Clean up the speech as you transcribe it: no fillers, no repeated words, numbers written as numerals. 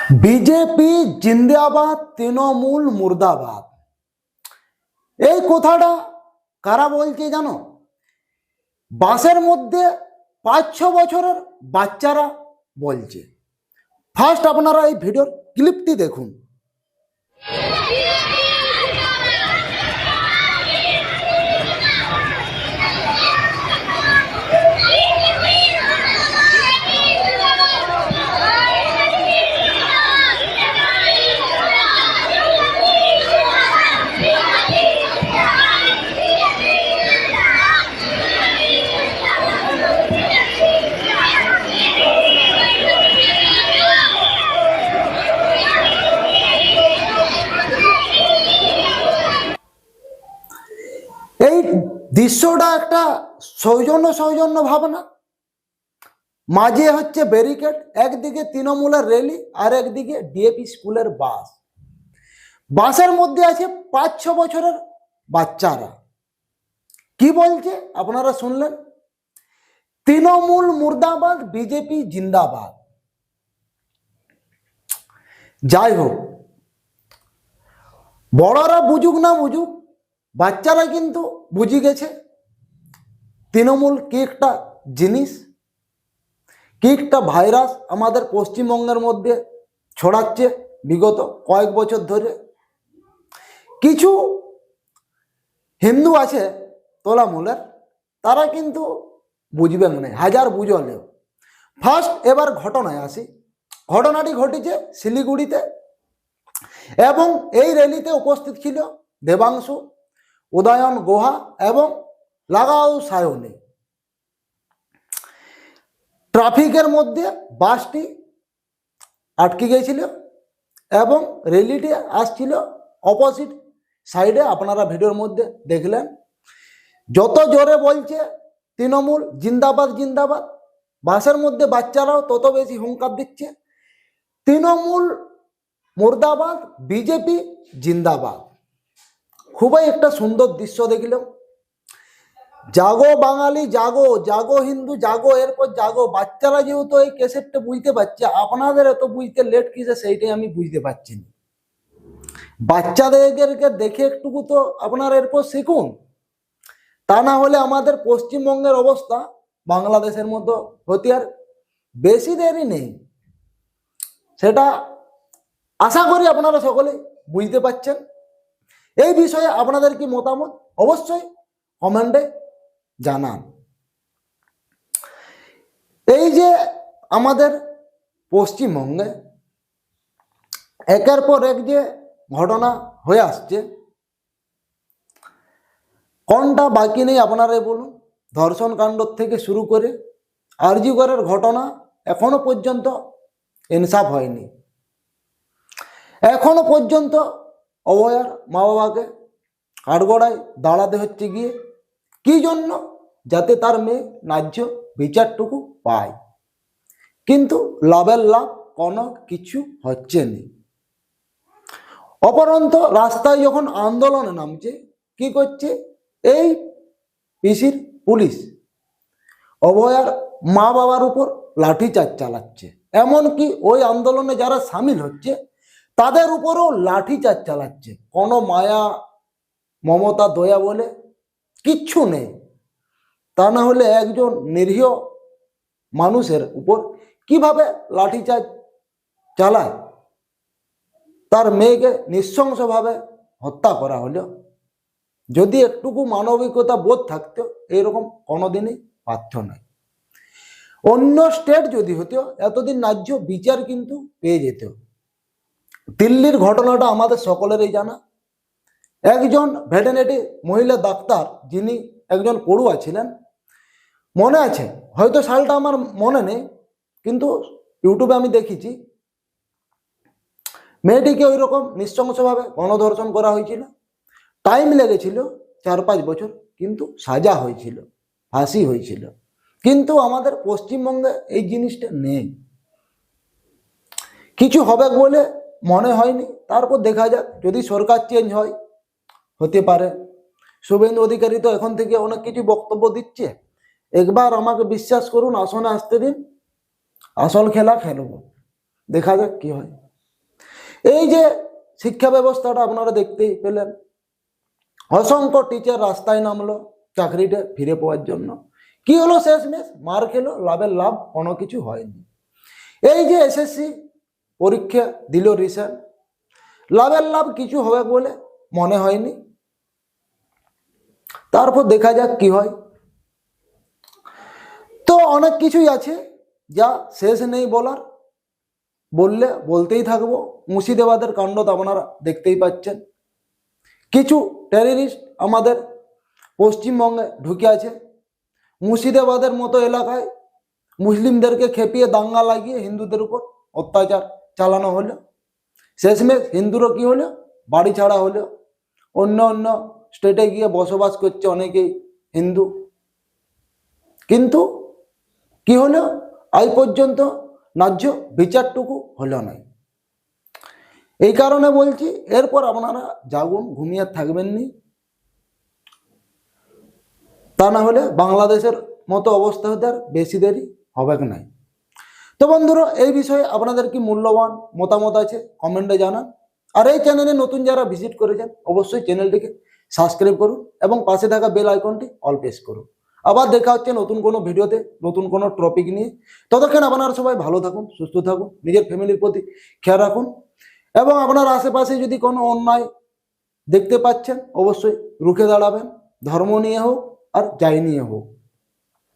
BJP জিন্দাবাদ, তৃণমূল মুর্দাবাদ। এই কথাটা কারা বলছে জানো? বাসের মধ্যে 5-6 বছরের বাচ্চারা বলছে। ফার্স্ট আপনারা এই ভিডিওর ক্লিপটি দেখুন। এই দৃশ্যটা একটা সৌজন্য ভাবনা। মাঝে হচ্ছে ব্যারিকেড, একদিকে তৃণমূলের র্যালি আর একদিকে ডিএপি স্কুলের বাস। বাসের মধ্যে আছে 5-6 বছরের বাচ্চারা। কি বলছে আপনারা শুনলেন? তৃণমূল মুর্দাবাদ, বিজেপি জিন্দাবাদ। যাই হোক, বড়রা বুঝুক না বুঝুক, বাচ্চারা কিন্তু বুঝে গেছে তৃণমূল কি একটা জিনিস, কি একটা ভাইরাস আমাদের পশ্চিমবঙ্গের মধ্যে ছড়াচ্ছে বিগত কয়েক বছর ধরে। কিছু হিন্দু আছে তোলামূলের, তারা কিন্তু বুঝবে মনে, হাজার বুঝলেও। ফার্স্ট এবার ঘটনায় আসি। ঘটনাটি ঘটেছে শিলিগুড়িতে, এবং এই র্যালিতে উপস্থিত ছিল দেবাংশু, উদয়ন গুহা এবং লাগাও সায়নী। ট্রাফিকের মধ্যে বাসটি আটকে গিয়েছিল এবং র্যালিটি আসছিল অপোজিট সাইডে। আপনারা ভিডিওর মধ্যে দেখলেন যত জোরে বলছে তৃণমূল জিন্দাবাদ জিন্দাবাদ, বাসের মধ্যে বাচ্চারাও তত বেশি হুঙ্কার দিচ্ছে তৃণমূল মুর্দাবাদ, বিজেপি জিন্দাবাদ। খুবই একটা সুন্দর দৃশ্য দেখলাম। জাগো বাঙালি জাগো, জাগো হিন্দু জাগো, এরপর জাগো। বাচ্চারা যেহেতু এই ক্যাসেটটা বুঝতে পারছে, আপনাদের এত বুঝতে লেট কিসে সেইটাই আমি বুঝতে পারছি না। বাচ্চাদেরকে দেখে একটুকু তো আপনারা এরপর শিখুন, তা না হলে আমাদের পশ্চিমবঙ্গের অবস্থা বাংলাদেশের মতো হতে আর বেশি দেরি নেই। সেটা আশা করি আপনারা সকলে বুঝতে পারছেন। এই বিষয়ে আপনাদের কি মতামত অবশ্যই কমেন্টে জানান। এই যে আমাদের পশ্চিমবঙ্গে একের পর এক যে ঘটনা হয়ে আসছে, কোনটা বাকি নেই আপনারাই বলুন। ধর্ষণ কাণ্ড থেকে শুরু করে আরজি করের ঘটনা এখনো পর্যন্ত ইনসাফ হয়নি। এখনো পর্যন্ত অভয়ার মা বাবাকে কাঠগড়ায় দাঁড়াতে হচ্ছে গিয়ে, কি জন্য? যাতে তার মেয়ে ন্যায্য বিচারটুকু পায়। কিন্তু লাভের লাভ কোনো কিছু হচ্ছে না। অপরন্ত রাস্তায় যখন আন্দোলনে নামছে, কি করছে এই পিসির পুলিশ? অভয়ার মা বাবার উপর লাঠিচার্জ চালাচ্ছে। এমনকি ওই আন্দোলনে যারা সামিল হচ্ছে তাদের উপরও লাঠিচার্জ চালাচ্ছে। কোনো মায়া মমতা দয়া বলে কিচ্ছু নেই। তা না হলে একজন নিরীহ মানুষের উপর কিভাবে লাঠিচার্জ চালায়? তার মেয়েকে নৃশংসভাবে হত্যা করা হলো। যদি একটুকু মানবিকতা বোধ থাকতো, এইরকম কোনোদিনই পারত না। অন্য স্টেট যদি হতো এতদিন ন্যায্য বিচার কিন্তু পেয়ে যেত। দিল্লির ঘটনাটা আমাদের সকলেরই জানা। একজন ভেটেরিনারি মহিলা ডাক্তার, যিনি একজন পড়ুয়া ছিলেন, মনে আছে হয়তো সালটা আমার মনে নেই, কিন্তু ইউটিউবে আমি দেখেছি মেয়েটিকে ওই রকম নৃশংসভাবে গণধর্ষণ করা হয়েছিল। টাইম লেগেছিল 4-5 বছর, কিন্তু সাজা হয়েছিল, ফাঁসি হয়েছিল। কিন্তু আমাদের পশ্চিমবঙ্গে এই জিনিসটা নেই। কিছু হবে বলে মনে হয়নি। তারপর দেখা যাক, যদি সরকার চেঞ্জ হয় হতে পারে। শুভেন্দু অধিকারী তো এখন থেকে অনেক কিছু বক্তব্য দিচ্ছে। একবার আমাকে বিশ্বাস করুন, আসনে আসতে দিন, আসল খেলা খেলব, দেখা যাক কি হয়। এই যে শিক্ষা ব্যবস্থাটা আপনারা দেখতেই পেলেন, অসংখ্য টিচার রাস্তায় নামলো চাকরিটা ফিরে পাওয়ার জন্য। কি হলো শেষমেশ? মার খেলো, লাভের লাভ কোনো কিছু হয়নি। এই যে এসএসসি পরীক্ষা দিল রিসেন্ট, লাভের লাভ কিছু হবে বলে মনে হয়নি। তারপর দেখা যাক কি হয়। তো অনেক কিছুই আছে যা শেষ নেই বলার, বললে বলতেই থাকবো। মুর্শিদাবাদের কাণ্ড তো আপনারা দেখতেই পাচ্ছেন। কিছু টেররিস্ট আমাদের পশ্চিমবঙ্গে ঢুকে আছে। মুর্শিদাবাদের মতো এলাকায় মুসলিমদেরকে খেপিয়ে দাঙ্গা লাগিয়ে হিন্দুদের উপর অত্যাচার চালানো হলো। শেষমেশ হিন্দুরও কি হলো? বাড়ি ছাড়া হলো। অন্য অন্য স্টেটে গিয়ে বসবাস করছে অনেকেই হিন্দু। কিন্তু কি হলো? আজ পর্যন্ত ন্যায্য বিচারটুকু হলো না। এই কারণে বলছি, এরপর আপনারা জাগুন, ঘুমিয়ে থাকবেন নি, তা না হলে বাংলাদেশের মতো অবস্থা হতে আর বেশি দেরি হবে না। তো বন্ধুরা, এই বিষয়ে আপনাদের কি মূল্যবান মতামত আছে কমেন্টে জানান। আর এই চ্যানেলে নতুন যারা ভিজিট করেছেন অবশ্যই চ্যানেলটিকে সাবস্ক্রাইব করুন এবং পাশে থাকা বেল আইকনটি অল প্রেস করুন। আবার দেখা হচ্ছে নতুন কোনো ভিডিওতে, নতুন কোনো টপিক নিয়ে। ততক্ষণ আপনারা সবাই ভালো থাকুন, সুস্থ থাকুন, নিজের ফ্যামিলির প্রতি খেয়াল রাখুন এবং আপনার আশেপাশে যদি কোনো অন্যায় দেখতে পাচ্ছেন অবশ্যই রুখে দাঁড়াবেন, ধর্ম নিয়ে হোক আর যাই নিয়ে হোক।